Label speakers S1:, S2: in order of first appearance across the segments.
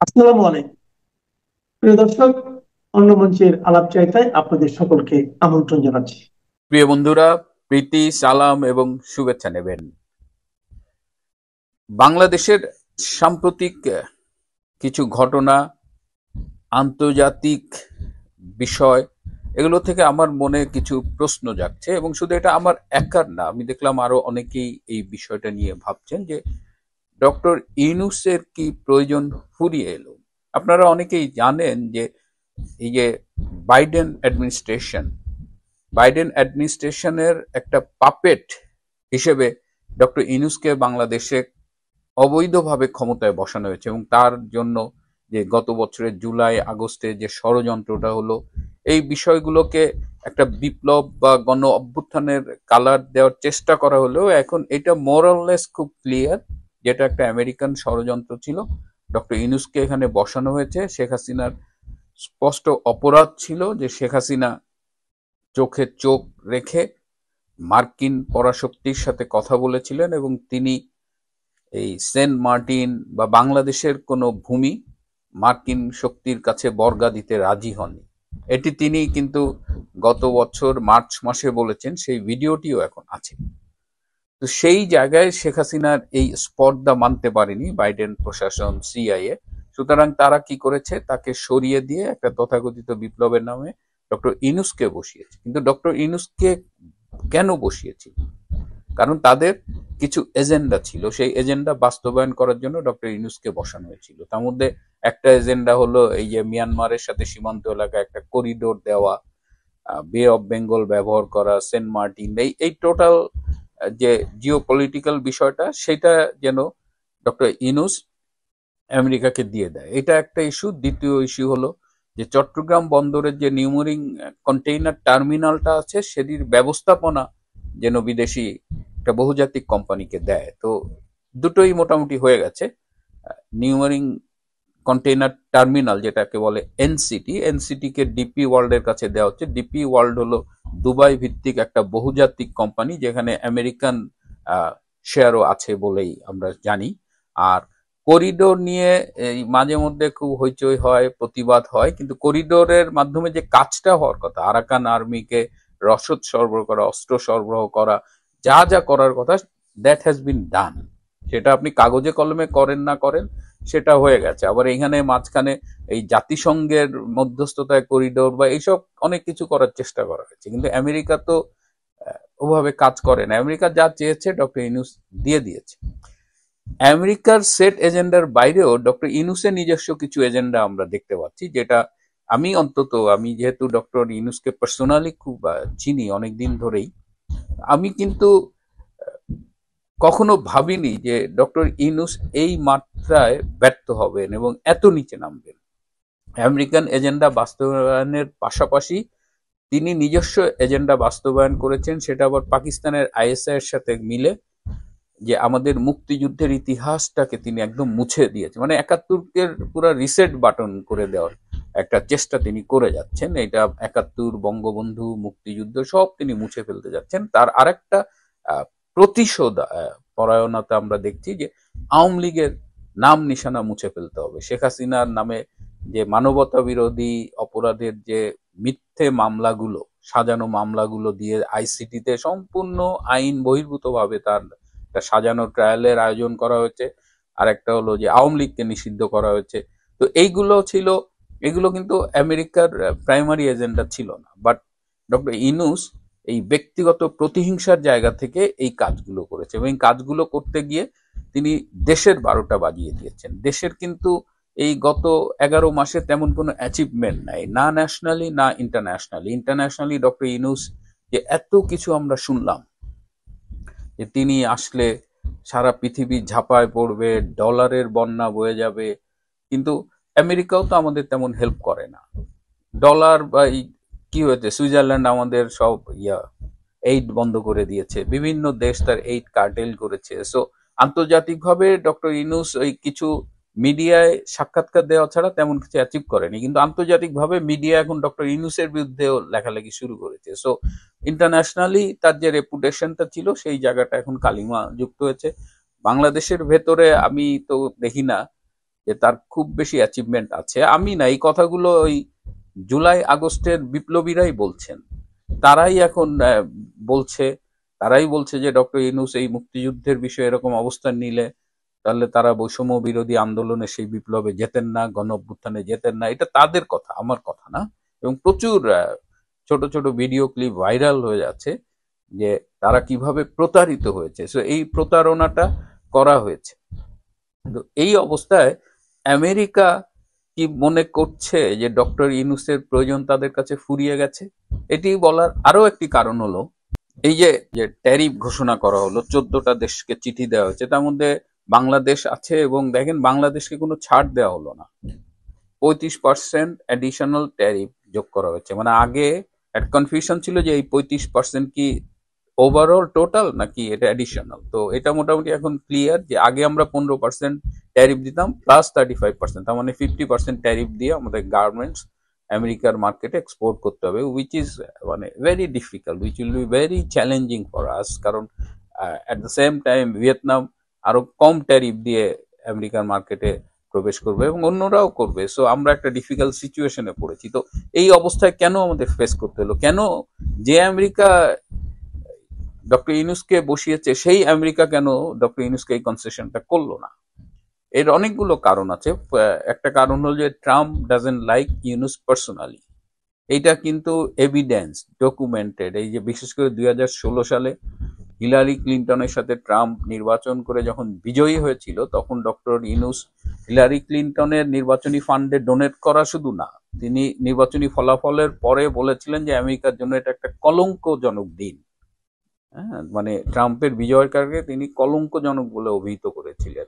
S1: আসসালামু আলাইকুম প্রিয় দর্শক। অন্য মঞ্চের আলাপচারিতায় আপনাদের সকলকে আমন্ত্রণ জানাচ্ছি।
S2: প্রিয় বন্ধুরা, প্রীতি, সালাম এবং শুভেচ্ছা নেবেন। বাংলাদেশের সাম্প্রতিক কিছু ঘটনা, আন্তর্জাতিক বিষয়, এগুলো থেকে আমার মনে কিছু প্রশ্ন জাগছে এবং শুধু এটা আমার একার না, আমি দেখলাম আরো অনেকেই এই বিষয়টা নিয়ে ভাবছেন যে ডক্টর ইউনূসের কি প্রয়োজন ফুরিয়ে এলো। আপনারা অনেকেই জানেন যে এই যে বাইডেন অ্যাডমিনিস্ট্রেশন বাইডেন অ্যাডমিনিস্ট্রেশনের একটা পাপেট হিসেবে ডক্টর ইউনূসকে বাংলাদেশে অবৈধভাবে ক্ষমতায় বসানো হয়েছে এবং তার জন্য যে গত বছরের জুলাই আগস্টে যে ষড়যন্ত্রটা হলো, এই বিষয়গুলোকে একটা বিপ্লব বা গণ অভ্যুত্থানের কালার দেওয়ার চেষ্টা করা হলেও এখন এটা মোরাললেস খুব ক্লিয়ার যেটা একটা আমেরিকান ষড়যন্ত্র ছিল। ডক্টর ইউনূসকে এখানে বসানো হয়েছে। শেখ হাসিনার স্পষ্ট অপরাধ ছিল যে শেখ হাসিনা চোখে চোখ রেখে মার্কিন পরাশক্তির সাথে কথা বলেছিলেন এবং তিনি এই সেন্ট মার্টিন বা বাংলাদেশের কোনো ভূমি মার্কিন শক্তির কাছে বর্গা দিতে রাজি হননি। এটি তিনি কিন্তু গত বছর মার্চ মাসে বলেছেন, সেই ভিডিওটিও এখন আছে। তো সেই জায়গায় শেখ হাসিনার এই স্পর্ধা মানতে পারেনি বাইডেন প্রশাসন, সিআইএ। সুতরাং তারা কি করেছে, তাকে সরিয়ে দিয়ে একটা তথাকথিত বিপ্লবের নামে ডক্টর ইউনূসকে বসিয়েছে। কিন্তু ডক্টর ইউনূসকে কেন বসিয়েছিল? কারণ তাদের কিছু এজেন্ডা ছিল, সেই এজেন্ডা বাস্তবায়ন করার জন্য ডক্টর ইউনূসকে বসানো হয়েছিল। তার মধ্যে একটা এজেন্ডা হলো এই যে মিয়ানমারের সাথে সীমান্ত এলাকায় একটা করিডোর দেওয়া, বে অফ বেঙ্গল ব্যবহার করা, সেন্ট মার্টিন, এই টোটাল যে জিও পলিটিক্যাল বিষয়টা, সেটা যেন ডক্টর ইউনূস আমেরিকাকে দিয়ে দেয়, এটা একটা ইস্যু। দ্বিতীয় ইস্যু হলো যে চট্টগ্রাম বন্দরের যে নিউমোরিং কন্টেইনার টার্মিনালটা আছে, সেটির ব্যবস্থাপনা যেন বিদেশি একটা বহুজাতিক কোম্পানিকে দেয়। তো দুটোই মোটামুটি হয়ে গেছে। নিউমোরিং কন্টেইনার টার্মিনাল যেটাকে বলে এনসিটি, এনসিটি কে ডিপি ওয়ার্ল্ডের কাছে দেওয়া হচ্ছে। ডিপি ওয়ার্ল্ড হলো দুবাই ভিত্তিক একটা বহুজাতিক কোম্পানি, যেখানে আমেরিকান শেয়ারও আছে বলেই আমরা জানি। আর করিডোর নিয়ে এই মাঝে মধ্যে খুব হইচই হয়, প্রতিবাদ হয়, কিন্তু করিডোরের মাধ্যমে যে কাজটা হওয়ার কথা, আরাকান আর্মিকে রসদ সরবরাহ করা, অস্ত্র সরবরাহ করা, যা যা করার কথা, দ্যাট হ্যাজ বিন ডান। সেটা আপনি কাগজে কলমে করেন না করেন, সেটা হয়ে গেছে। আবার এখানে মাঝখানে এই জাতিসংঘের মধ্যস্থতায় করিডোর বা এইসব অনেক কিছু করার চেষ্টা করা হয়েছে, কিন্তু আমেরিকা তো ওভাবে কাজ করে না। আমেরিকা যা চেয়েছে ডক্টর ইউনূস দিয়ে দিয়েছে। আমেরিকার সেট এজেন্ডার বাইরেও ডক্টর ইউনূসের নিজস্ব কিছু এজেন্ডা আমরা দেখতে পাচ্ছি, যেটা আমি যেহেতু ডক্টর ইউনূসকে পার্সোনালি খুব চিনি অনেকদিন ধরেই, আমি কিন্তু কখনো ভাবিনি যে ডক্টর ইউনূস এই মাত্রায় ব্যর্থ হবেন এবং এত নিচে নামবেন। আমেরিকান এজেন্ডা বাস্তবায়নের পাশাপাশি তিনি নিজস্ব এজেন্ডা বাস্তবায়ন করেছেন, সেটা আবার পাকিস্তানের আইএসআই এর সাথে মিলে। যে আমাদের মুক্তিযুদ্ধের ইতিহাসটাকে তিনি একদম মুছে দিয়েছেন, মানে একাত্তরকে পুরো রিসেট বাটন করে দেওয়ার একটা চেষ্টা তিনি করে যাচ্ছেন। এটা একাত্তর, বঙ্গবন্ধু, মুক্তিযুদ্ধ সব তিনি মুছে ফেলতে যাচ্ছেন। তার আরেকটা প্রতিশোধ পরায়ণতা আমরা দেখছি যে আওয়ামী লীগের নাম নিশানা মুছে ফেলতে হবে। শেখ হাসিনার নামে যে মানবতা বিরোধী অপরাধের যে মিথ্যে মামলাগুলো, সাজানো মামলাগুলো দিয়ে আইসিটিতে সম্পূর্ণ আইন বহির্ভূত ভাবে তার একটা সাজানো ট্রায়ালের আয়োজন করা হয়েছে। আর একটা হলো যে আওয়ামী লীগকে নিষিদ্ধ করা হয়েছে। তো এগুলো কিন্তু আমেরিকার প্রাইমারি এজেন্ডা ছিল না। বাট ডক্টর ইউনূস এই ব্যক্তিগত প্রতিহিংসার জায়গা থেকে এই কাজগুলো করেছে এবং এই কাজগুলো করতে গিয়ে তিনি দেশের 12টা বাজিয়ে দিয়েছেন। দেশের কিন্তু এই গত 11 মাসে তেমন কোনো অ্যাচিভমেন্ট নাই, না ন্যাশনালি না ইন্টারন্যাশনালি। ইন্টারন্যাশনালি ডক্টর ইউনূস যে এত কিছু আমরা শুনলাম যে তিনি আসলে সারা পৃথিবী ঝাঁপায় পড়বে, ডলারের বন্যা বয়ে যাবে, কিন্তু আমেরিকাও তো আমাদের তেমন হেল্প করে না। ডলার বা কি হয়েছে, সুইজারল্যান্ড আমাদের সব এইড বন্ধ করে দিয়েছে, বিভিন্ন দেশ তার এইড কার্টেল করেছে। সো আন্তর্জাতিকভাবে ডক্টর ইউনূস ওই কিছু মিডিয়ায় সাক্ষাৎকার দেওয়া ছাড়া তেমন কিছু অ্যাচিভ করেনি, কিন্তু আন্তর্জাতিকভাবে মিডিয়া এখন ডক্টর ইউনূসের বিরুদ্ধেও লেখালেখি শুরু করেছে। সো ইন্টারন্যাশনালি তার যে রেপুটেশনটা ছিল, সেই জায়গাটা এখন কালিমা যুক্ত হয়েছে। বাংলাদেশের ভেতরে আমি তো দেখি না যে তার খুব বেশি অ্যাচিভমেন্ট আছে। আমি না, এই কথাগুলো ওই জুলাই আগস্টের বিপ্লবীরাই বলছেন। তারাই এখন বলছে তারাই বলছে যে ডক্টর ইউনূস এই মুক্তিযুদ্ধের বিষয়ে এরকম অবস্থান নিলে তাহলে তারা বৈষম্য বিরোধী আন্দোলনে সেই বিপ্লবে যেতেন না, গণ অভ্যুত্থানে যেতেন না। এটা তাদের কথা, আমার কথা না। এবং প্রচুর ছোট ছোট ভিডিও ক্লিপ ভাইরাল হয়ে যাচ্ছে যে তারা কিভাবে প্রতারিত হয়েছে। সো এই প্রতারণাটা করা হয়েছে। কিন্তু এই অবস্থায় আমেরিকা কি মনে করছে যে ডক্টর ইউনূসের প্রয়োজন তাদের কাছে ফুরিয়ে গেছে? এটি বলার আরো একটি কারণ হলো, এই যে যে ট্যারিফ ঘোষণা করা হলো, 14টা দেশকে চিঠি দেওয়া হয়েছে, তার মধ্যে বাংলাদেশ আছে। এবং দেখেন, বাংলাদেশকে কোনো ছাড় দেওয়া হলো না, 35% অ্যাডিশনাল ট্যারিফ যোগ করা হয়েছে। মানে আগে একটা কনফিউশন ছিল যে এই 35% কি ওভারঅল টোটাল নাকি এটা অ্যাডিশনাল। তো এটা মোটামুটি এখন ক্লিয়ার যে আগে আমরা 15% ট্যারিফ দিতাম প্লাস 35%, তার মানে 50% ট্যারিফ দিয়ে আমাদের গার্মেন্টস আমেরিকার মার্কেটে এক্সপোর্ট করতে হবে, উইচ ইজ মানে very difficult, which will be very challenging for us. কারণ at the same time Vietnam আরো কম ট্যারিফ দিয়ে আমেরিকার মার্কেটে প্রবেশ করবে এবং অন্যরাও করবে। সো আমরা একটা ডিফিকাল্ট সিচুয়েশনে পড়েছি। তো এই অবস্থায় কেন আমাদের ফেস করতে হলো? কেন যে আমেরিকা ডক্টর ইউনূসকে বসিয়েছে সেই আমেরিকা কেন ডক্টর ইউনূসকে এই কনসেশনটা করলো না? এর অনেকগুলো কারণ আছে। একটা কারণ হলো যে Trump doesn't like Yunus personally. এইটা কিন্তু এভিডেন্স, ডকুমেন্টেড। এই যে বিশেষ করে 2016 সালে হিলারি ক্লিন্টনের সাথে ট্রাম্প নির্বাচন করে যখন বিজয়ী হয়েছিল, তখন ডক্টর ইউনূস হিলারি ক্লিন্টনের নির্বাচনী ফান্ডে ডোনেট করা শুধু না, তিনি নির্বাচনী ফলাফলের পরে বলেছিলেন যে আমেরিকার জন্য এটা একটা কলঙ্কজনক দিন। হ্যাঁ, মানে ট্রাম্পের বিজয়ের কারণে তিনি কলঙ্কজনক বলে অভিহিত করেছিলেন।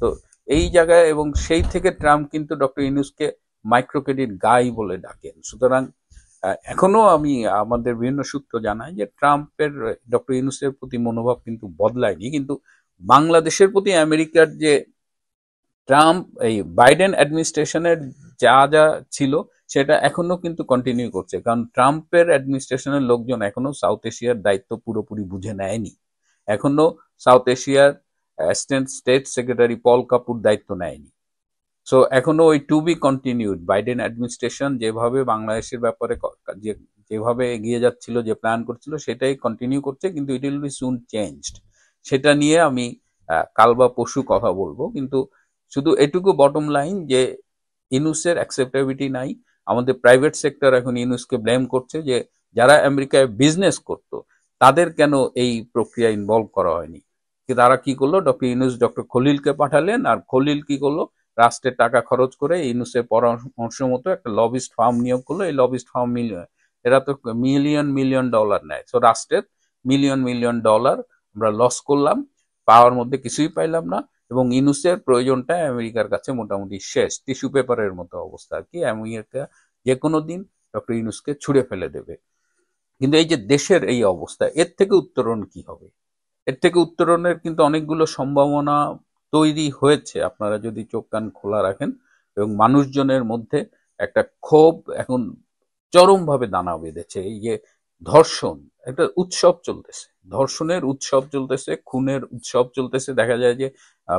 S2: তো এই জায়গায়, এবং সেই থেকে ট্রাম্প কিন্তু ডক্টর ইউনূসকে মাইক্রো ক্রেডিট গাই বলে ডাকেন। সুতরাং এখনো আমি আমাদের বিভিন্ন সূত্র জানাই যে ট্রাম্পের ডক্টর ইউনূসের প্রতি মনোভাব কিন্তু বদলায়নি। কিন্তু বাংলাদেশের প্রতি আমেরিকার যে ট্রাম্প এই বাইডেন অ্যাডমিনিস্ট্রেশনের যা যা ছিল সেটা এখনো কিন্তু কন্টিনিউ করছে। কারণ ট্রাম্পের অ্যাডমিনিস্ট্রেশনের লোকজন এখনো সাউথ এশিয়ার দায়িত্ব পুরোপুরি বুঝে নেয়নি। এখনো সাউথ এশিয়ার assistant state secretary Paul Kapur দায়িত্ব নেয়নি। সো এখনো ওই to be continued Biden administration যেভাবে বাংলাদেশের ব্যাপারে যেভাবে এগিয়ে যাচ্ছিল, যে প্ল্যান করছিল, সেটাই কন্টিনিউ করছে। কিন্তু it will be soon changed. সেটা নিয়ে আমি কাল বা পরশু কথা বলবো। কিন্তু শুধু এটুকু বটম লাইন যে ইউনূসের অ্যাকসেপ্টেবিলিটি নাই। আমাদের প্রাইভেট সেক্টর এখন ইউনূসকে ব্লেম করছে যে যারা আমেরিকায় বিজনেস করতো তাদের কেন এই প্রক্রিয়া ইনভলভ করা হয়নি। তারা কি করলো, ডক্টর ইউনূস ডক্টর খলিলকে পাঠালেন, আর খলিল কি করলো, রাষ্ট্রের টাকা খরচ করে ইউনূসের পরামর্শ মতো একটা লবিস্ট ফার্ম নিয়োগ করলো। এই লবিস্ট ফার্ম এরা তো মিলিয়ন মিলিয়ন ডলার নেয়। সো রাষ্ট্রের মিলিয়ন মিলিয়ন ডলার আমরা লস করলাম, পাওয়ার মধ্যে কিছুই পাইলাম না। এবং ইউনূসের প্রয়োজনটা আমেরিকার কাছে মোটামুটি শেষ, টিস্যু পেপারের মতো অবস্থা আর কি। আমেরিকা যে কোনো দিন ডক্টর ইউনূসকে ছুঁড়ে ফেলে দেবে। কিন্তু এই যে দেশের এই অবস্থা, এর থেকে উত্তরণ কি হবে? এর থেকে উত্তরণের কিন্তু অনেকগুলো সম্ভাবনা তৈরি হয়েছে, আপনারা যদি চোখ কান খোলা রাখেন। এবং মানুষজনের মধ্যে একটা ক্ষোভ এখন চরমভাবে দানা বেঁধেছে। এই যে ধর্ষণ, একটা উৎসব চলতেছে, ধর্ষণের উৎসব চলতেছে, খুনের উৎসব চলতেছে। দেখা যায় যে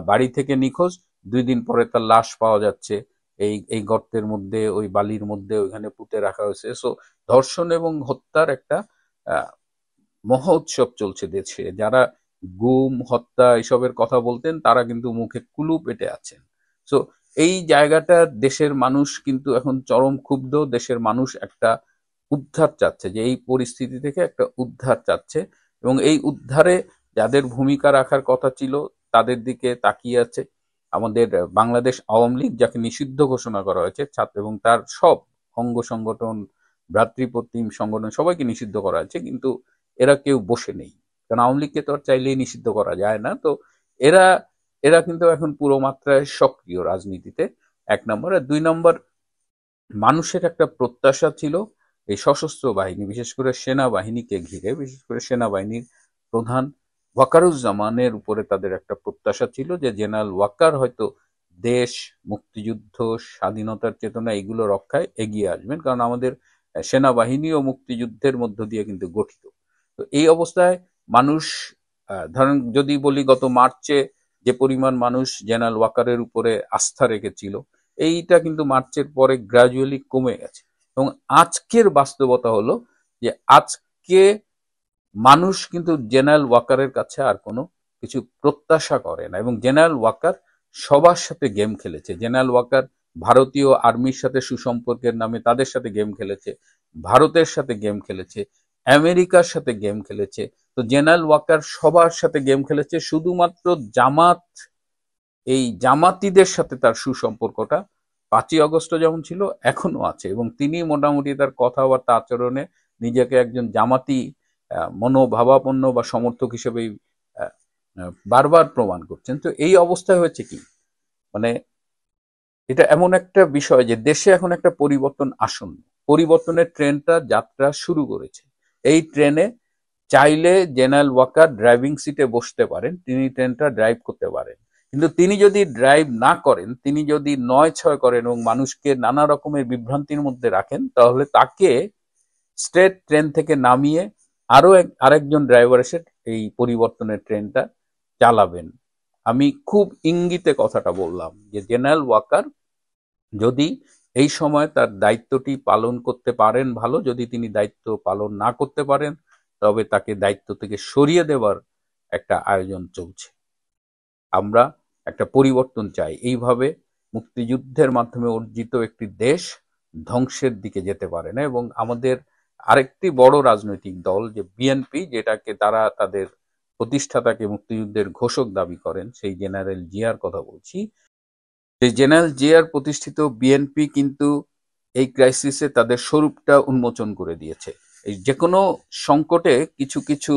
S2: বাড়ি থেকে নিখোঁজ, 2 দিন পরে তার লাশ পাওয়া যাচ্ছে এই এই গর্তের মধ্যে, ওই বালির মধ্যে, ওইখানে পুঁতে রাখা হয়েছে। সো ধর্ষণ এবং হত্যার একটা আহ, মহা উৎসব চলছে দেশে। যারা গুম, হত্যা এসবের কথা বলতেন তারা কিন্তু মুখে কুলুপ এঁটে আছেন। সো এই জায়গাটা দেশের মানুষ কিন্তু এখন চরম ক্ষুব্ধ। দেশের মানুষ একটা উদ্ধার চাচ্ছে, যে এই পরিস্থিতি থেকে একটা উদ্ধার চাচ্ছে। এবং এই উদ্ধারে যাদের ভূমিকা রাখার কথা ছিল তাদের দিকে তাকিয়ে আছে আমাদের বাংলাদেশ আওয়ামী লীগ, যাকে নিষিদ্ধ ঘোষণা করা হয়েছে, ছাত্র এবং তার সব অঙ্গ সংগঠন, ভ্রাতৃপ্রতিম সংগঠন, সবাইকে নিষিদ্ধ করা হয়েছে। কিন্তু এরা কেউ বসে নেই, কারণ আওয়ামী লীগকে তো আর চাইলেই নিষিদ্ধ করা যায় না। তো এরা এরা কিন্তু এখন পুরো মাত্রায় সক্রিয় রাজনীতিতে, 1 নম্বর। আর 2 নম্বর, মানুষের একটা প্রত্যাশা ছিল এই সশস্ত্র বাহিনী, বিশেষ করে সেনাবাহিনীকে ঘিরে, বিশেষ করে সেনাবাহিনীর প্রধান ওয়াকারুজ্জামানের উপরে তাদের একটা প্রত্যাশা ছিল যে জেনারেল ওয়াকার হয়তো দেশ, মুক্তিযুদ্ধ, স্বাধীনতার চেতনা এগুলো রক্ষায় এগিয়ে আসবেন। কারণ আমাদের সেনাবাহিনী ও মুক্তিযুদ্ধের মধ্য দিয়ে কিন্তু গঠিত। তো এই অবস্থায় মানুষ, ধরেন যদি বলি গত মার্চে যে পরিমাণ মানুষ জেনারেল ওয়াকারের উপরে আস্থা রেখেছিল, এইটা কিন্তু মার্চের পরে গ্রাজুয়ালি কমে গেছে। এবং আজকের বাস্তবতা হলো যে আজকে মানুষ কিন্তু জেনারেল ওয়াকারের কাছে আর কোনো কিছু প্রত্যাশা করে না। এবং জেনারেল ওয়াকার সবার সাথে গেম খেলেছে। জেনারেল ওয়াকার ভারতীয় আর্মির সাথে সুসম্পর্কের নামে তাদের সাথে গেম খেলেছে, ভারতের সাথে গেম খেলেছে, আমেরিকার সাথে গেম খেলেছে। তো জেনারেল ওয়াকার সবার সাথে গেম খেলেছে, শুধুমাত্র এই জামাতিদের সাথে তার সুসম্পর্কটা 5ই আগস্ট যেমন ছিল এখনো আছে। এবং তিনি মোটামুটি তার কথাবার্তা আচরণে নিজেকে একজন জামাতি মনোভাবাপন্ন বা সমর্থক হিসেবেই বারবার প্রমাণ করছেন। তো এই অবস্থায় হয়েছে কি, মানে এটা এমন একটা বিষয় যে দেশে এখন একটা পরিবর্তন আসন্ন, পরিবর্তনের ট্রেনটা যাত্রা শুরু করেছে। এই ট্রেনে চাইলে জেনারেল ওয়াকার ড্রাইভিং সিটে বসতে পারেন, তিনি ট্রেনটা ড্রাইভ করতে পারেন। কিন্তু তিনি যদি ড্রাইভ না করেন, তিনি যদি 9-6 করেন এবং মানুষকে নানা রকমের বিভ্রান্তির মধ্যে রাখেন, তাহলে তাকে স্ট্রেট ট্রেন থেকে নামিয়ে আরেকজন ড্রাইভার এসে এই পরিবর্তনের ট্রেনটা চালাবেন। আমি খুব ইঙ্গিতে কথাটা বললাম যে জেনারেল ওয়াকার যদি এই সময় তার দায়িত্বটি পালন করতে পারেন ভালো, যদি তিনি দায়িত্ব পালন না করতে পারেন তবে তাকে দায়িত্ব থেকে সরিয়ে দেওয়ার একটা আয়োজন চলছে। আমরা একটা পরিবর্তন চাই। এইভাবে মুক্তিযুদ্ধের মাধ্যমে অর্জিত একটি দেশ ধ্বংসের দিকে যেতে পারে না। এবং আমাদের আরেকটি বড় রাজনৈতিক দল যে বিএনপি, যেটাকে তারা তাদের প্রতিষ্ঠাতাকে মুক্তিযুদ্ধের ঘোষক দাবি করেন, সেই জেনারেল জিয়ার কথা বলছি। এই জেনারেল জিয়ার প্রতিষ্ঠিত বিএনপি কিন্তু এই ক্রাইসিসে তাদের স্বরূপটা উন্মোচন করে দিয়েছে। এই যে কোনো সংকটে কিছু কিছু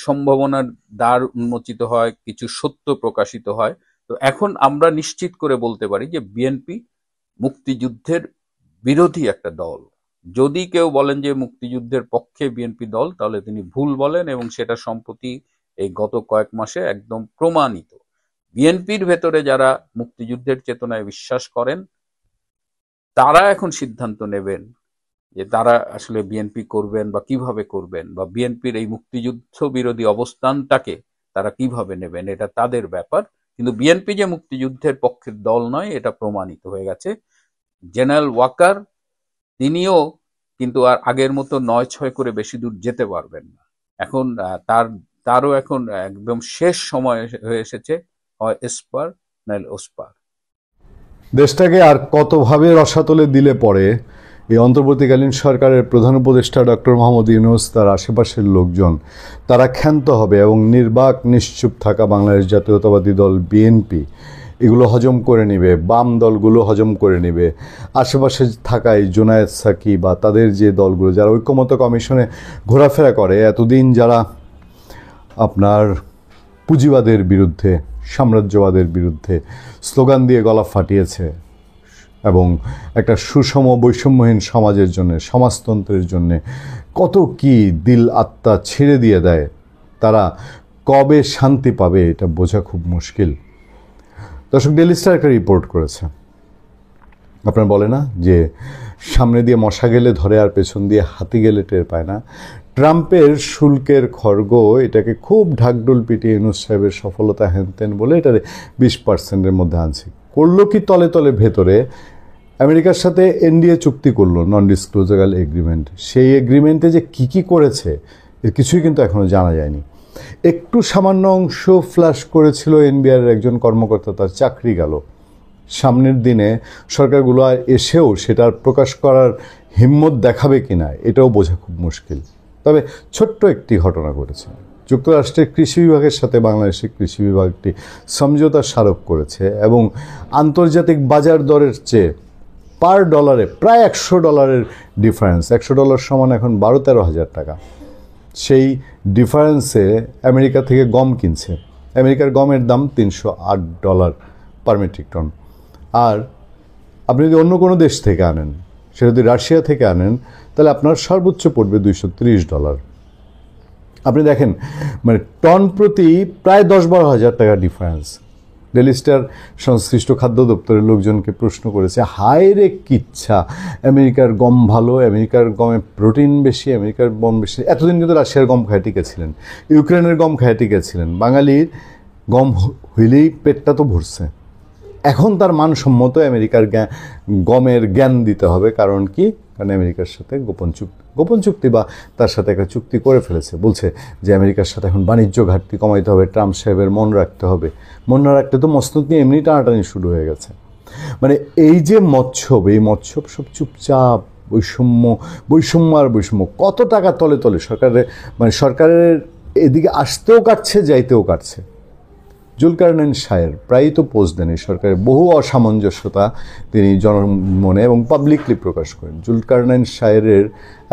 S2: সম্ভাবনার দ্বার উন্মোচিত হয়, কিছু সত্য প্রকাশিত হয়। তো এখন আমরা নিশ্চিত করে বলতে পারি যে বিএনপি মুক্তিযুদ্ধের বিরোধী একটা দল। যদি কেউ বলেন যে মুক্তিযুদ্ধের পক্ষে বিএনপি দল, তাহলে তিনি ভুল বলেন, এবং সেটা সম্প্রতি এই গত কয়েক মাসে একদম প্রমাণিত। বিএনপির ভেতরে যারা মুক্তিযুদ্ধের চেতনায় বিশ্বাস করেন, তারা এখন সিদ্ধান্ত নেবেন যে তারা আসলে বিএনপি করবেন বা কিভাবে করবেন, বা বিএনপির এই মুক্তিযুদ্ধ বিরোধী অবস্থানটাকে তারা কিভাবে নেবেন, এটা তাদের ব্যাপার। কিন্তু বিএনপি যে মুক্তিযুদ্ধের পক্ষের দল নয়, এটা প্রমাণিত হয়ে গেছে। জেনারেল ওয়াকার তিনিও কিন্তু আর আগের মতো 9-6 করে বেশি দূর যেতে পারবেন না। এখন তারও এখন একদম শেষ সময় হয়ে এসেছে, হয় এসপার নাহলে ওসপার।
S3: দেশটাকে আর কতভাবে রসাতলে দিলে পরে এই অন্তর্বর্তীকালীন সরকারের প্রধান উপদেষ্টা ডক্টর মোহাম্মদ ইউনূস, তার আশেপাশের লোকজন, তারা ক্ষান্ত হবে এবং নির্বাক নিশ্চুপ থাকা বাংলাদেশ জাতীয়তাবাদী দল বিএনপি এগুলো হজম করে নেবে, বাম দলগুলো হজম করে নেবে। আশেপাশে থাকায় জোনায়েদ সাকি বা তাদের যে দলগুলো যারা ঐক্যমত্য কমিশনে ঘোরাফেরা করে, এতদিন যারা আপনার পুঁজিবাদের বিরুদ্ধে, সাম্রাজ্যবাদের বিরুদ্ধে স্লোগান দিয়ে গলা ফাটিয়েছে এবং একটা সুষম বৈষম্যহীন সমাজের জন্য, সমাজতন্ত্রের জন্য কত কি দিল আত্মা ছেড়ে দিয়ে দেয়, তারা কবে শান্তি পাবে এটা বোঝা খুব মুশকিল। দর্শক, ডেইলি স্টার একটা রিপোর্ট করেছে, আপনার বলে না যে সামনে দিয়ে মশা গেলে ধরে আর পেছন দিয়ে হাতি গেলে টের পায় না। ট্রাম্পের শুল্কের খড়গ এটাকে খুব ঢাকঢোল পিটিয়ে ইউনূস সাহেবের সফলতা হ্যানত্যান বলে এটারে 20%-এর মধ্যে আনছে। করলো কি তলে তলে ভেতরে আমেরিকার সাথে এনডিএ চুক্তি করলো, নন ডিসক্লোজার এগ্রিমেন্ট। সেই এগ্রিমেন্টে যে কি কি করেছে এর কিছুই কিন্তু এখনো জানা যায়নি। একটু সামান্য অংশ ফ্ল্যাশ করেছিল এনবিআর একজন কর্মকর্তা, তার চাকরি গেল। সামনের দিনে সরকারগুলো এসেও সেটার প্রকাশ করার হিম্মত দেখাবে কিনা এটাও বোঝা খুব মুশকিল। তবে ছোট্ট একটি ঘটনা ঘটেছে, যুক্তরাষ্ট্রের কৃষি বিভাগের সাথে বাংলাদেশের কৃষি বিভাগটি সমঝোতা স্মারক করেছে এবং আন্তর্জাতিক বাজার দরের চেয়ে পার ডলারে প্রায় $100 ডিফারেন্স, $100 সমান এখন 12-13 হাজার টাকা। সেই ডিফারেন্সে আমেরিকা থেকে গম কিনছে। আমেরিকার গমের দাম $308 পার মেট্রিক টন। আর আপনি যদি অন্য কোনো দেশ থেকে আনেন, সেটা যদি রাশিয়া থেকে আনেন, তাহলে আপনার সর্বোচ্চ পড়বে $230। আপনি দেখেন, মানে টন প্রতি প্রায় 10-12 হাজার টাকা ডিফারেন্স। ডেইলি স্টার সংশ্লিষ্ট খাদ্য দপ্তরের লোকজনকে প্রশ্ন করেছে, হায় রে কিচ্ছা, আমেরিকার গম ভালো, আমেরিকার গমে প্রোটিন বেশি, আমেরিকার গম বেশি। এতদিন কিন্তু রাশিয়ার গম খায় টিকেছিলেন, ইউক্রেনের গম খায় টিকেছিলেন। বাঙালির গম হইলেই পেটটা তো ভরছে। এখন তার মানসম্মত আমেরিকার গমের জ্ঞান দিতে হবে। কারণ কি? কারণ আমেরিকার সাথে গোপন চুক্তি বা তার সাথে একটা চুক্তি করে ফেলেছে। বলছে যে আমেরিকার সাথে এখন বাণিজ্য ঘাটতি কমাইতে হবে, ট্রাম্প সাহেবের মন রাখতে হবে। মন না রাখতে তো মসনদ নিয়ে এমনি টানাটানি শুরু হয়ে গেছে। মানে এই যে মৎস্যব, এই মৎস্যব সব চুপচাপ বৈষম্য আর বৈষম্য। কত টাকা তলে তলে সরকারের এদিকে আসতেও কাটছে, যাইতেও কাটছে। জুলকারনাইন শাহের প্রায়ই তো পোস্ট দেন এই সরকারের বহু অসামঞ্জস্যতা তিনি জনমনে এবং পাবলিকলি প্রকাশ করেন। জুলকারনাইন শাহের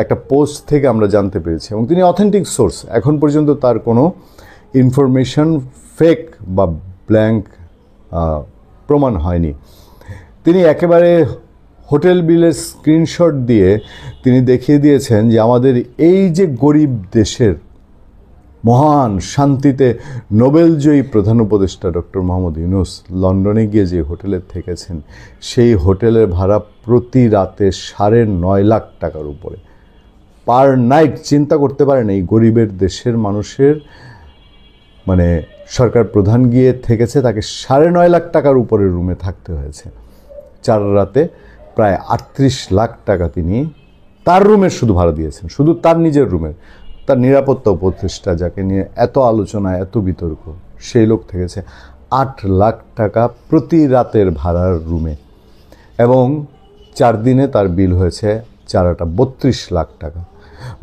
S3: একটা পোস্ট থেকে আমরা জানতে পেরেছি, এবং তিনি অথেন্টিক সোর্স, এখন পর্যন্ত তার কোনো ইনফরমেশন ফেক বা ব্ল্যাঙ্ক প্রমাণ হয়নি। তিনি একেবারে হোটেল বিলের স্ক্রিনশট দিয়ে তিনি দেখিয়ে দিয়েছেন যে আমাদের এই যে গরিব দেশের মহান শান্তিতে নোবেলজয়ী প্রধান উপদেষ্টা ডক্টর মোহাম্মদ ইউনূস লন্ডনে গিয়ে যে হোটেলে থেকেছেন, সেই হোটেলের ভাড়া প্রতি রাতে 9.5 লাখ টাকার উপরে পার নাইট। চিন্তা করতে পারেন এই গরিবের দেশের মানুষের মানে সরকার প্রধান গিয়ে থেকেছে, তাকে 9.5 লাখ টাকার উপরে রুমে থাকতে হয়েছে। 4 রাতে প্রায় 38 লাখ টাকা তিনি তার রুমের শুধু ভাড়া দিয়েছেন, শুধু তার নিজের রুমের। তার নিরাপত্তা উপদেষ্টা, যাকে নিয়ে এত আলোচনা এত বিতর্ক, সেই লোক থেকেছে 8 লাখ টাকা প্রতি রাতের ভাড়ার রুমে, এবং 4 দিনে তার বিল হয়েছে 32 লাখ টাকা।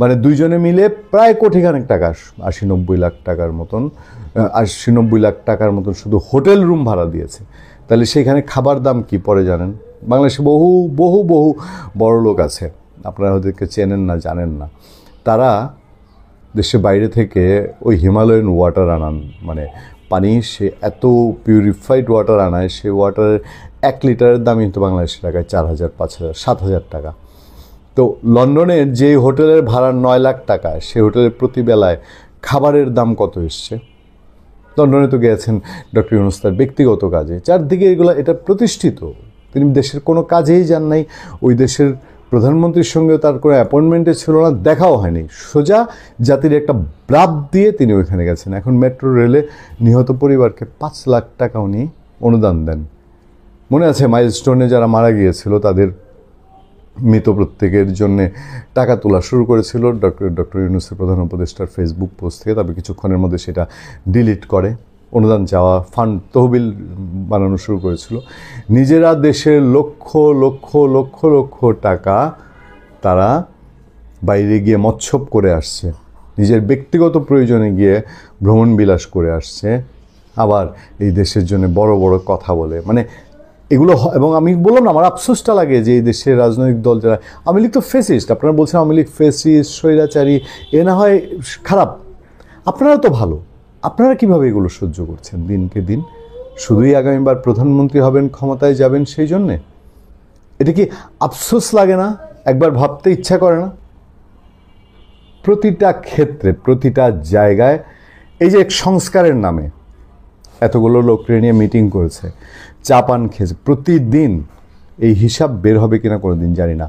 S3: মানে দুইজনে মিলে প্রায় কোটিখানেক টাকা, 80-90 লাখ টাকার মতন, 80-90 লাখ টাকার মতন শুধু হোটেল রুম ভাড়া দিয়েছে। তাহলে সেখানে খাবার দাম কি পড়ে জানেন? বাংলাদেশে বহু বহু বহু বড় লোক আছে, আপনারা ওদেরকে চেনেন না, জানেন না। তারা দেশের বাইরে থেকে ওই হিমালয়ান ওয়াটার আনান, মানে পানি, সে এত পিউরিফাইড ওয়াটার আনায়, সেই ওয়াটারের 1 লিটারের দাম কিন্তু বাংলাদেশের টাকায় 4,000, 5,000, 7,000 টাকা। তো লন্ডনের যে হোটেলের ভাড়া 9 লাখ টাকা, সেই হোটেলের প্রতি বেলায় খাবারের দাম কত এসছে? লন্ডনে তো গিয়েছেন ডক্টর ইউনূস তার ব্যক্তিগত কাজে, চারদিকে এটা প্রতিষ্ঠিত। তিনি দেশের কোনো কাজেই যান নাই, ওই দেশের প্রধানমন্ত্রীর সঙ্গেও তার কোনো অ্যাপয়েন্টমেন্টে ছিল না, দেখাও হয়নি। সোজা জাতির একটা ব্রাব দিয়ে তিনি ওইখানে গেছেন। এখন মেট্রো রেলে নিহত পরিবারকে 5 লাখ টাকা উনি অনুদান দেন। মনে আছে মাইলস্টোনে যারা মারা গিয়েছিল তাদের মৃত প্রত্যেকের জন্য টাকা তোলা শুরু করেছিল ডক্টর ইউনূসের প্রধান উপদেষ্টার ফেসবুক পোস্ট থেকে, তবে কিছুক্ষণের মধ্যে সেটা ডিলিট করে অনুদান চাওয়া ফান্ড তহবিল বানানো শুরু করেছিল। নিজেরা দেশের লক্ষ লক্ষ লক্ষ লক্ষ টাকা তারা বাইরে গিয়ে মৎস্যব করে আসছে, নিজের ব্যক্তিগত প্রয়োজনে গিয়ে ভ্রমণ বিলাস করে আসছে, আবার এই দেশের জন্য বড় বড় কথা বলে। মানে এগুলো, এবং আমি বললাম না, আমার আফসোসটা লাগে যে এই দেশের রাজনৈতিক দল যারা, আওয়ামী লীগ তো ফেসিস্ট, আপনারা বলছেন আওয়ামী লীগ ফেসিস্ট, স্বৈরাচারী, এ না হয় খারাপ, আপনারা তো ভালো। আপনারা কিভাবে এগুলো সহ্য করছেন দিনকে দিন? শুধুই আগামীবার প্রধানমন্ত্রী হবেন, ক্ষমতায় যাবেন সেই জন্যে? এটা কি আফসোস লাগে না? একবার ভাবতে ইচ্ছা করে না? প্রতিটা ক্ষেত্রে, প্রতিটা জায়গায় এই যে সংস্কারের নামে এতগুলো লোককে নিয়ে মিটিং করেছে, চা পান খেয়েছে, প্রতিদিন এই হিসাব বের হবে কিনা কোনোদিন জানি না।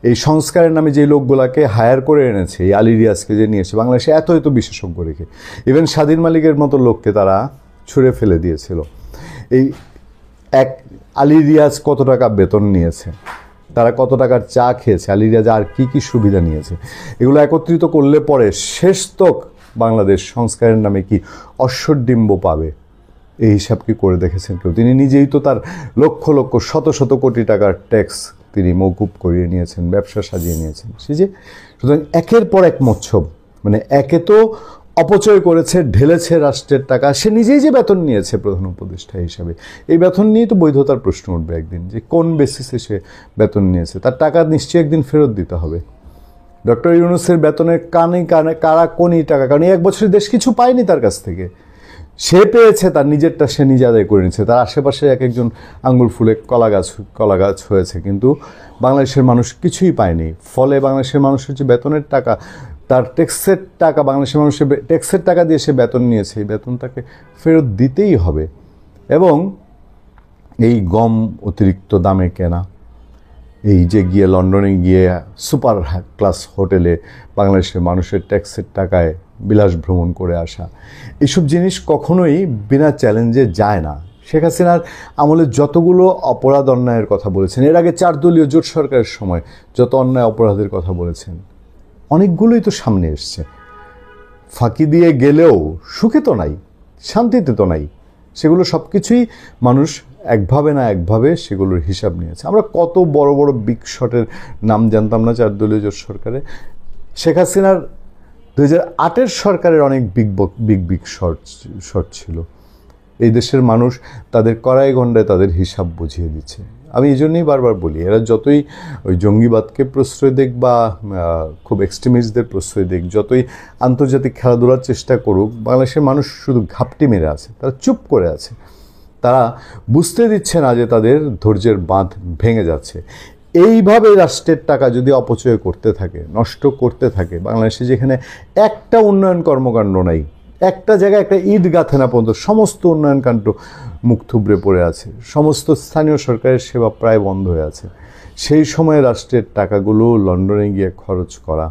S3: এই সংস্কারের নামে যে লোকগুলাকে হায়ার করে এনেছে, এই আলী রিয়াজকে যে নিয়েছে বাংলাদেশে এত এত বিশেষজ্ঞ রেখে, ইভেন স্বাধীন মালিকের মতো লোককে তারা ছুঁড়ে ফেলে দিয়েছিল। এই আলী রিয়াজ কত টাকা বেতন নিয়েছে, তারা কত টাকার চা খেয়েছে, আলী রিয়াজ আর কি কি সুবিধা নিয়েছে, এগুলো একত্রিত করলে পরে শেষতক বাংলাদেশ সংস্কারের নামে কি অশ্বডিম্ব পাবে? এই হিসাব কি করে দেখেছেন কেউ? তিনি নিজেই তো তার লক্ষ লক্ষ শত শত কোটি টাকার ট্যাক্স তিনি মওকুফ করিয়ে নিয়েছেন, ব্যবসা সাজিয়ে নিয়েছেন। সে যে সুতরাং একের পর এক মৎস্যব, মানে একে তো অপচয় করেছে, ঢেলেছে রাষ্ট্রের টাকা, সে নিজেই যে বেতন নিয়েছে প্রধান উপদেষ্টা হিসাবে, এই বেতন নিয়ে তো বৈধতার প্রশ্ন উঠবে একদিন, যে কোন বেসিসে সে বেতন নিয়েছে। তার টাকা নিশ্চয়ই একদিন ফেরত দিতে হবে। ডক্টর ইউনূসের বেতনের কানে কানে কারা কোন টাকা, কারণ 1 বছরের দেশ কিছু পায়নি তার কাছ থেকে, সে পেয়েছে, তার নিজেরটা সে নিজে আদায় করে নিচ্ছে। তার আশেপাশে এক একজন আঙ্গুল ফুলে কলা গাছ হয়েছে, কিন্তু বাংলাদেশের মানুষ কিছুই পায়নি। ফলে বাংলাদেশের মানুষের যে বেতনের টাকা, তার ট্যাক্সের টাকা, বাংলাদেশের মানুষের ট্যাক্সের টাকা দিয়ে সে বেতন নিয়েছে, এই বেতন তাকে ফেরত দিতেই হবে। এবং এই গম অতিরিক্ত দামে কেনা, এই যে গিয়ে লন্ডনে গিয়ে সুপার ক্লাস হোটেলে বাংলাদেশের মানুষের ট্যাক্সের টাকায় বিলাস ভ্রমণ করে আসা, এসব জিনিস কখনোই বিনা চ্যালেঞ্জে যায় না। শেখ হাসিনার আমলে যতগুলো অপরাধ অন্যায়ের কথা বলেছেন, এর আগে 4 দলীয় জোট সরকারের সময় যত অন্যায় অপরাধের কথা বলেছেন, অনেকগুলোই তো সামনে এসছে। ফাঁকি দিয়ে গেলেও সুখে তো নাই, শান্তিতে তো নাই। সেগুলো সব কিছুই মানুষ একভাবে না একভাবে সেগুলোর হিসাব নিয়েছে। আমরা কত বড় বড় বিগ শটের নাম জানতাম না 4 দলীয় জোট সরকারে। শেখ হাসিনার 2008-এর সরকারের অনেক বিগ শট ছিল। এই দেশের মানুষ তাদের কড়াই গণ্ডায় তাদের হিসাব বুঝিয়ে দিচ্ছে। আমি এই জন্যই বারবার বলি, এরা যতই ওই জঙ্গিবাদকে প্রশ্রয় দেখ বা খুব এক্সট্রিমিস্টদের প্রশ্রয় দেখ, যতই আন্তর্জাতিক খেলাধুলার চেষ্টা করুক, বাংলাদেশের মানুষ শুধু ঘাপটি মেরে আছে, তারা চুপ করে আছে। তারা বুঝতে দিচ্ছে না যে তাদের ধৈর্যের বাঁধ ভেঙে যাচ্ছে। এইভাবে রাষ্ট্রের টাকা যদি অপচয় করতে থাকে, নষ্ট করতে থাকে, বাংলাদেশে যেখানে একটা উন্নয়ন কর্মকাণ্ড নাই, একটা জায়গায় একটা ইট গাঁথে না পর্যন্ত সমস্ত উন্নয়ন কাণ্ড মুখ থুবড়ে পড়ে আছে, সমস্ত স্থানীয় সরকারের সেবা প্রায় বন্ধ হয়ে আছে, সেই সময় রাষ্ট্রের টাকাগুলো লন্ডনে গিয়ে খরচ করা,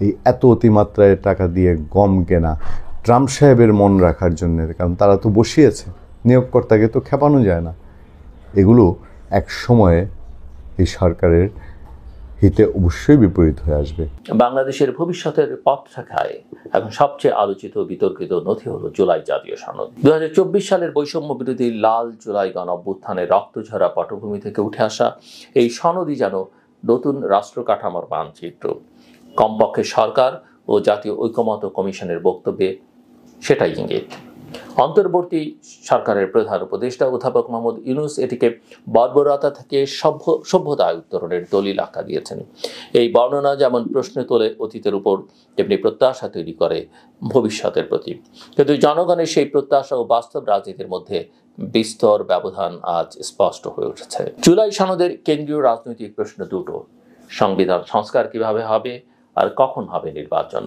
S3: এই এত অতিমাত্রায় টাকা দিয়ে গম কেনা ট্রাম্প সাহেবের মন রাখার জন্য, কারণ তারা তো বসিয়েছে, নিয়োগকর্তাকে তো খেপানো যায় না। এগুলো এক সময়ে এই সরকারের হিতে অবশ্যই বিপরীত হয়ে আসবে।
S4: বাংলাদেশের ভবিষ্যতের পথ রেখায় এখন সবচেয়ে আলোচিত বিতর্কিত নথি হলো জুলাই জাতীয় সনদ। 2024 সালের বৈষম্য বিরোধী লাল জুলাই গণ অভ্যুত্থানের রক্তঝরা পটভূমি থেকে উঠে আসা এই সনদই যেন নতুন রাষ্ট্র কাঠামোর মানচিত্র। কমপক্ষে সরকার ও জাতীয় ঐকমত্য কমিশনের বক্তব্যে সেটাই ইঙ্গিত। অন্তর্বর্তী সরকারের প্রধান উপদেষ্টা অধ্যাপক মোহাম্মদ ইউনূস এটিকে বর্বরতা থেকে সভ্যতায় উত্তরণের দলিল আখ্যা দিয়েছেন। এই বর্ণনা যেমন প্রশ্ন তোলে অতীতের উপর, তেমনি প্রত্যাশা তৈরি করে ভবিষ্যতের প্রতি। কিন্তু জনগণের সেই প্রত্যাশা ও বাস্তব রাজনীতির মধ্যে বিস্তর ব্যবধান আজ স্পষ্ট হয়ে উঠেছে। জুলাই সনদের কেন্দ্রীয় রাজনৈতিক প্রশ্ন দুটো: সংবিধান সংস্কার কিভাবে হবে আর কখন হবে নির্বাচন।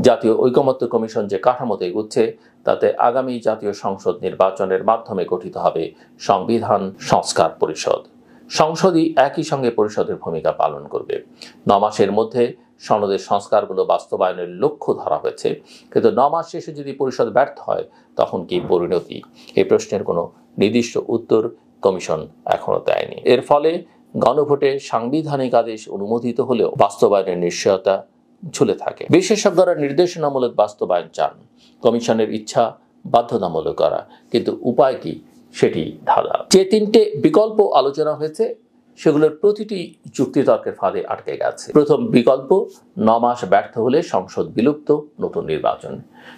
S4: জাতীয় ঐকমত্য কমিশন যে কাঠামোতে এগুচ্ছে, তাতে আগামী জাতীয় সংসদ নির্বাচনের মাধ্যমে গঠিত হবে সংবিধান সংস্কার পরিষদ। সংসদই একই সঙ্গে পরিষদের ভূমিকা পালন করবে। 9 মাসের মধ্যে সনদের সংস্কারগুলো বাস্তবায়নের লক্ষ্য ধরা হয়েছে, কিন্তু 9 মাস শেষে যদি পরিষদ ব্যর্থ হয় তখন কি পরিণতি? এই প্রশ্নের কোনো নির্দিষ্ট উত্তর কমিশন এখনো দেয়নি। এর ফলে গণভোটে সাংবিধানিক আদেশ অনুমোদিত হলেও বাস্তবায়নের নিশ্চয়তা ঝুলে থাকে। বিশেষজ্ঞরা নির্দেশনামূলক বাস্তবায়ন চান, কমিশনের ইচ্ছা বাধ্যতামূলক করা, কিন্তু উপায় কি সেটি ধাঁধা। যে 3টে বিকল্প আলোচনা হয়েছে সেগুলোর প্রতিটি যুক্তিতর্কের ফাঁদে আটকে গেছে। প্রথম বিকল্প, 9 মাস ব্যর্থ হলে সংসদ বিলুপ্ত, নতুন নির্বাচন,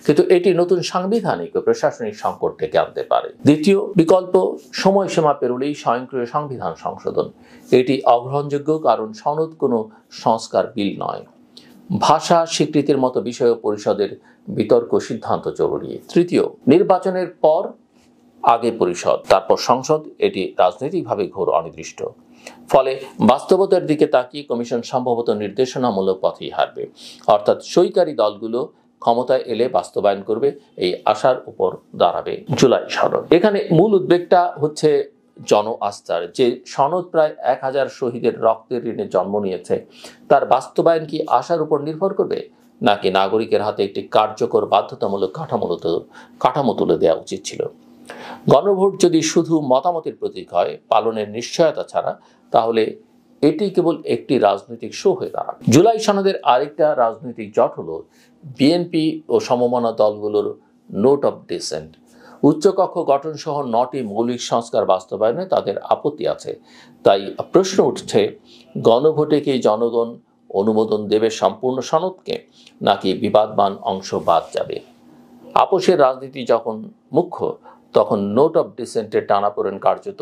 S4: কিন্তু এটি নতুন সাংবিধানিক ও প্রশাসনিক সংকট ডেকে আনতে পারে। দ্বিতীয় বিকল্প, সময়সীমা পেরোলেই স্বয়ংক্রিয় সংবিধান সংশোধন। এটি অগ্রহণযোগ্য, কারণ সনদ কোনো সংস্কার বিল নয়। ভাষা স্বীকৃতির মতো বিষয়ে পরিষদের বিতর্ক সিদ্ধান্ত জরুরি। তৃতীয়, নির্বাচনের পর আগে পরিষদ, তারপর সংসদ, এটি রাজনৈতিকভাবে ঘোর অনির্দিষ্ট। ফলে বাস্তবতার দিকে তাকিয়ে কমিশন সম্ভবত নির্দেশনামূলক পথেই হাঁটবে, অর্থাৎ সইকারী দলগুলো ক্ষমতায় এলে বাস্তবায়ন করবে, এই আশার উপর দাঁড়াবে জুলাই সনদ। এখানে মূল উদ্বেগটা হচ্ছে জন আস্থার। যে সনদ প্রায় 1000 শহীদের রক্তের ঋণে জন্ম নিয়েছে, তার বাস্তবায়ন কি আশার উপর নির্ভর করবে, নাকি নাগরিকের হাতে একটি কার্যকর বাধ্যতামূলক কাঠামো তুলে দেওয়া উচিত ছিল? গণভোট যদি শুধু মতামতের প্রতীক হয়, পালনের নিশ্চয়তা ছাড়া, তাহলে এটি কেবল একটি রাজনৈতিক শো হয়ে দাঁড়াবে। জুলাই সনদের আরেকটা রাজনৈতিক জট হলো বিএনপি ও সমমনা দলগুলোর নোট অফ ডিসেন্ট। উচ্চকক্ষ গঠন সহ 9টি মৌলিক সংস্কার বাস্তবায়নে তাদের আপত্তি আছে। তাই প্রশ্ন উঠছে, গণভোটে কি জনগণ অনুমোদন দেবে সম্পূর্ণ সনদকে, নাকি বিবাদমান অংশ বাদ যাবে? আপোষের রাজনীতি যখন মুখ্য, তখন নোট অফ ডিসেন্টের টানাপোড়েন কার্যত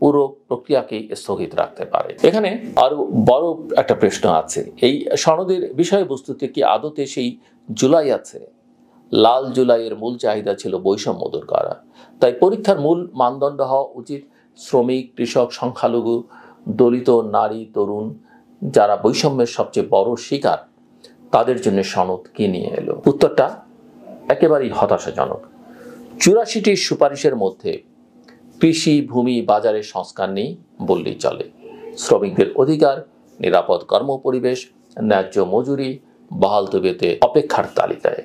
S4: পুরো প্রক্রিয়াকেই স্থগিত রাখতে পারে। এখানে আরো বড় একটা প্রশ্ন আছে, এই সনদের বিষয়বস্তুতে কি আদতে সেই জুলাই আছে? লাল জুলাইয়ের মূল চাহিদা ছিল বৈষম্য দূর করা, তাই পরীক্ষার মূল মানদণ্ড হওয়া উচিত শ্রমিক, কৃষক, সংখ্যালঘু, দলিত, নারী, তরুণ, যারা বৈষম্যের সবচেয়ে বড় শিকার, তাদের জন্য সনদ কি নিয়ে এলো? উত্তরটা একেবারেই হতাশাজনক। 84টি সুপারিশের মধ্যে কৃষি, ভূমি, বাজারের সংস্কার নেই বললেই চলে। শ্রমিকদের অধিকার, নিরাপদ কর্মপরিবেশ, ন্যায্য মজুরি, বহাল তবিয়তে অপেক্ষার তালিকায়।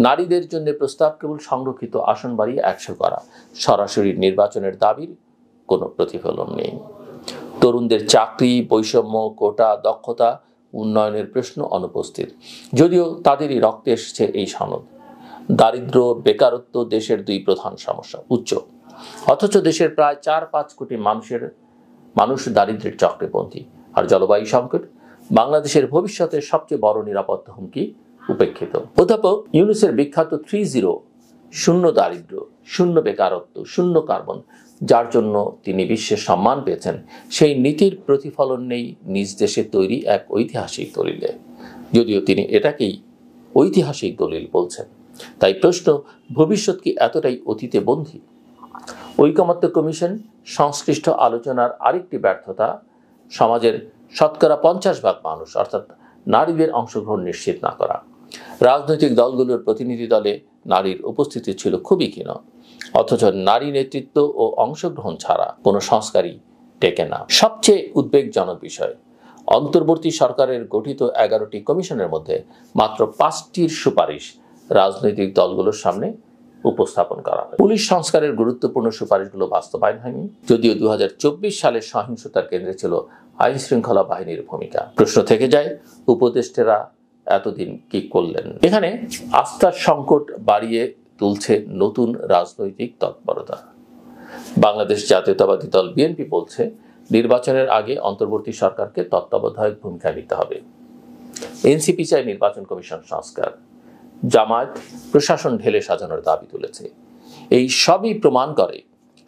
S4: নারীদের জন্য প্রস্তাব কেবল সংরক্ষিত আসন বাড়িয়ে 100 করা, সরাসরি নির্বাচনের দাবির কোনো প্রতিফলন নেই। তরুণদের চাকরি, বৈষম্য, কোটা, দক্ষতা উন্নয়নের প্রশ্ন অনুপস্থিত, যদিও তাদেরই রক্তে এসেছে এই সনদ। দারিদ্র্য, বেকারত্ব দেশের 2 প্রধান সমস্যা, উচ্চ, অথচ দেশের প্রায় 4-5 কোটি মানুষ দারিদ্র্যের চক্রে বন্দী। আর জলবায়ু সংকট বাংলাদেশের ভবিষ্যতের সবচেয়ে বড় নিরাপত্তা হুমকি উপেক্ষিত। অধ্যাপক ইউনূসের বিখ্যাত 30 শূন্য দারিদ্র্য, শূন্য বেকারত্ব, শূন্য কার্বন, যার জন্য তিনি বিশ্বের সম্মান পেয়েছেন, সেই নীতির প্রতিফলন নেই নিজ দেশে তৈরি এক ঐতিহাসিক দলিলে, যদিও তিনি এটাকেই ঐতিহাসিক দলিল বলছেন। তাই প্রশ্ন, ভবিষ্যৎ কি এতটাই অতীতে বন্দী? ঐকমত্য কমিশন সংশ্লিষ্ট আলোচনার আরেকটি ব্যর্থতা, সমাজের শতকরা 50% মানুষ অর্থাৎ নারীদের অংশগ্রহণ নিশ্চিত না করা। রাজনৈতিক দলগুলোর প্রতিনিধি দলে নারীর উপস্থিতি ছিল খুবই ক্ষীণ, অথচ নারী নেতৃত্ব ও অংশগ্রহণ ছাড়া কোনো সংস্কারই টেকে না। সবচেয়ে উদ্বেগজনক বিষয়, অন্তর্বর্তী সরকারের গঠিত 11টি কমিশনের মধ্যে মাত্র 5টির সুপারিশ রাজনৈতিক দলগুলোর সামনে উপস্থাপন করা হয়। পুলিশ সংস্কারের গুরুত্বপূর্ণ সুপারিশগুলো বাস্তবায়ন হয়নি, যদিও 2024 সালের সহিংসতার কেন্দ্রে ছিল আইন শৃঙ্খলা বাহিনীর ভূমিকা। প্রশ্ন থেকে যায়, উপদেষ্টারা এতদিন কি করলেন? এখানে আস্থার সংকট বাড়িয়ে তুলছে নতুন রাজনৈতিক তৎপরতা। বাংলাদেশ জাতীয়তাবাদী দল বিএনপি বলছে, নির্বাচনের আগে অন্তর্বর্তী সরকারকে তত্ত্বাবধায়ক ভূমিকা নিতে হবে। এনসিপি চায় নির্বাচন কমিশন সংস্কার। জামায়াত প্রশাসন ঢেলে সাজানোর দাবি তুলেছে। এই সবই প্রমাণ করে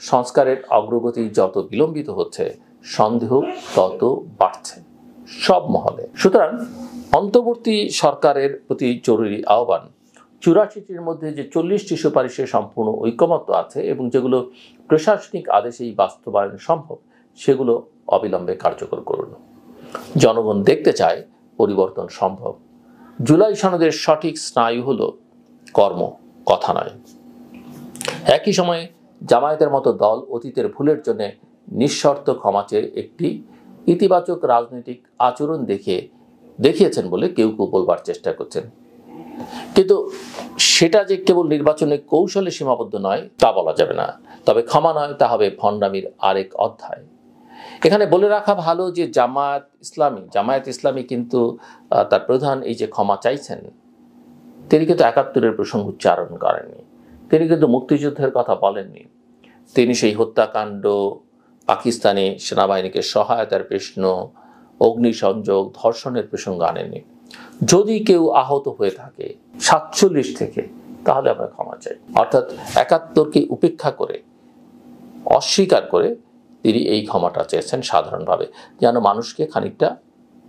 S4: সংস্কারের অগ্রগতি যত বিলম্বিত হচ্ছে, সন্দেহ তত বাড়ছে সব মহলে। সুতরাং অন্তর্বর্তী সরকারের প্রতি জরুরি আহ্বান, 84টির মধ্যে যে 40টি সুপারিশে সম্পূর্ণ ঐকমত্য আছে এবং যেগুলো প্রশাসনিক আদেশেই বাস্তবায়ন সম্ভব, সেগুলো অবিলম্বে কার্যকর করুন। জনগণ দেখতে চায় পরিবর্তন সম্ভব। জুলাই সনদের সঠিক স্নায়ু হলো কর্ম, কথা নয়। একই সময়ে জামায়াতের মতো দল অতীতের ভুলের জন্য নিঃশর্ত ক্ষমা চেয়ে একটি ইতিবাচক রাজনৈতিক আচরণ দেখিয়েছেন বলে কেউ বলবার চেষ্টা করছেন, কিন্তু সেটা যে কেবল নির্বাচনের কৌশলে সীমাবদ্ধ নয় তা বলা যাবে না। তবে ক্ষমা নয়, তা হবে ভণ্ডামির আরেক অধ্যায়। এখানে বলে রাখা ভালো যে জামায়াত ইসলামী কিন্তু তার প্রধান এই যে ক্ষমা চাইছেন, তিনি কিন্তু 71-এর প্রসঙ্গ উচ্চারণ করেননি, তিনি কিন্তু মুক্তিযুদ্ধের কথা বলেননি, তিনি সেই হত্যাকাণ্ড, পাকিস্তানি সেনাবাহিনীকে সহায়তার প্রশ্ন, অগ্নিসংযোগ, ধর্ষণের প্রসঙ্গ আনেননি। যদি কেউ আহত হয়ে থাকে 47 থেকে, তাহলে আমরা ক্ষমা চাই। অর্থাৎ 71কে উপেক্ষা করে, অস্বীকার করে তিনি এই ক্ষমাটা চেয়েছেন সাধারণভাবে, যেন মানুষকে খানিকটা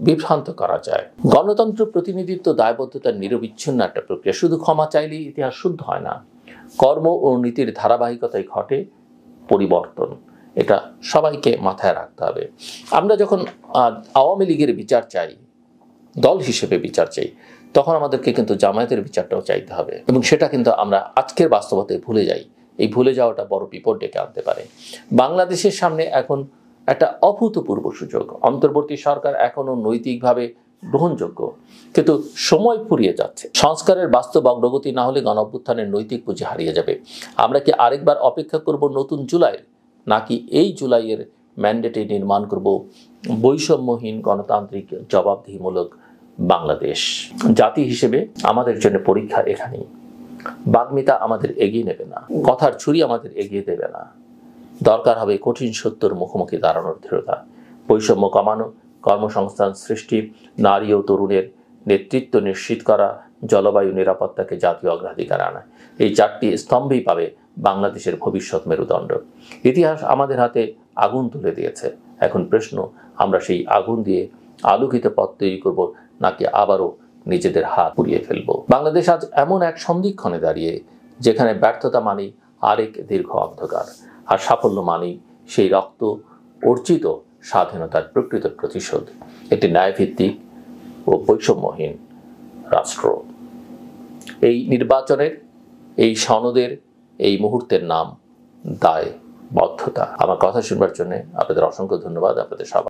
S4: বিভ্রান্ত করা যায়। গণতন্ত্র, প্রতিনিধিত্ব, দায়বদ্ধতার নিরবিচ্ছিন্ন একটা প্রক্রিয়া। শুধু ক্ষমা চাইলেই ইতিহাস শুদ্ধ হয় না, কর্ম ও নীতির ধারাবাহিকতায় ঘটে পরিবর্তন। এটা সবাইকে মাথায় রাখতে হবে। আমরা যখন আওয়ামী লীগের বিচার চাই, দল হিসেবে বিচার চাই, তখন আমাদেরকে কিন্তু জামায়াতের বিচারটাও চাইতে হবে, এবং সেটা কিন্তু আমরা আজকের বাস্তবতায় ভুলে যাই। এই ভুলে যাওয়াটা বড় বিপদ ডেকে আনতে পারে। বাংলাদেশের সামনে এখন একটা অভূতপূর্ব সুযোগ। অন্তর্বর্তী সরকার এখনো নৈতিকভাবে গ্রহণযোগ্য, কিন্তু সময় ফুরিয়ে যাচ্ছে। সংস্কারের বাস্তব অগ্রগতি না হলে গণঅভ্যুত্থানের নৈতিক পুঁজি হারিয়ে যাবে। আমরা কি আরেকবার অপেক্ষা করব নতুন জুলাইয়ের, নাকি এই জুলাইয়ের ম্যান্ডেটে নির্মাণ করব বৈষম্যহীন গণতান্ত্রিক জবাবদিহিমূলক বাংলাদেশ? জাতি হিসেবে আমাদের জন্য পরীক্ষা এখানেই। বাগ্মিতা আমাদের এগিয়ে নেবে না, কথার ছুরি আমাদের এগিয়ে দেবে না। দরকার হবে কঠিন সত্যর মুখোমুখি দাঁড়ানোর দৃঢ়তা, বৈষম্য কমানো, কর্মসংস্থান সৃষ্টি, নারী ও তরুণের নেতৃত্ব নিশ্চিত করা, জলবায়ু নিরাপত্তাকে জাতীয় অগ্রাধিকার আনা। এই 4টি স্তম্ভেই পাবে বাংলাদেশের ভবিষ্যৎ মেরুদণ্ড। ইতিহাস আমাদের হাতে আগুন তুলে দিয়েছে। এখন প্রশ্ন, আমরা সেই আগুন দিয়ে আলোকিত পথ তৈরি করব, নাকি আবারও নিজেদের হাত পুড়িয়ে ফেলব? বাংলাদেশ আজ এমন এক সন্ধিক্ষণে দাঁড়িয়ে, যেখানে ব্যর্থতা মানেই আরেক দীর্ঘ অন্ধকার, আর সাফল্য মানেই সেই রক্ত অর্জিত স্বাধীনতার প্রকৃত প্রতিশোধ, একটি ন্যায়ভিত্তিক ও বৈষম্যহীন রাষ্ট্র। এই নির্বাচনের, এই সনদের, এই মুহূর্তের নাম দায়বদ্ধতা। আমার কথা শুনবার জন্য আপনাদের অসংখ্য ধন্যবাদ। আপনাদের সবাই